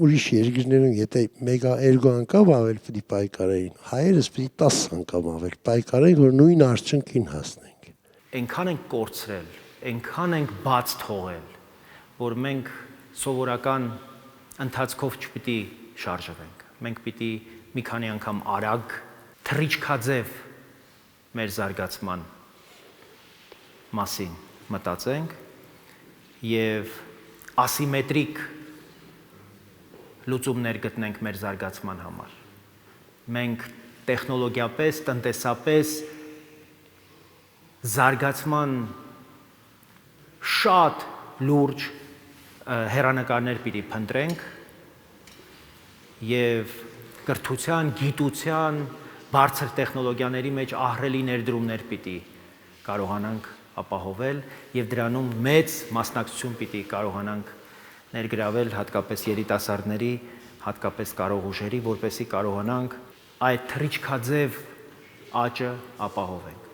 ուրիշ երկրներում եթե 1-2 անգամ ավել պիտի պայքարեին, հայերս պիտի 10 անգամ ավել պայքարեին, որ նույն արդյունքին հասնենք։ Այնքան ենք կորցրել, այնքան ենք բաց թողել, որ մենք սովորական ընթացքով չպիտի շարժվենք։ Մենք պիտի մի քանի անգամ արագ, թռիչքաձև մեր զարգացման մասին մտածենք եւ ասիմետրիկ լուծումներ գտնենք մեր զարգացման համար։ Մենք տեխնոլոգիապես, տնտեսապես զարգացման շատ լուրջ հեռանկարներ պիտի փնտրենք եւ կրթության, գիտության, բարձր տեխնոլոգիաների մեջ ահռելի ներդրումներ պիտի կարողանանք ապահովել եւ դրանում մեծ մասնակցություն պիտի կարողանանք ներգրավել հատկապես երիտասարդների, հատկապես կարող ուժերի, որպեսզի կարողանանք այդ թռիչքաձև աճը ապահովենք։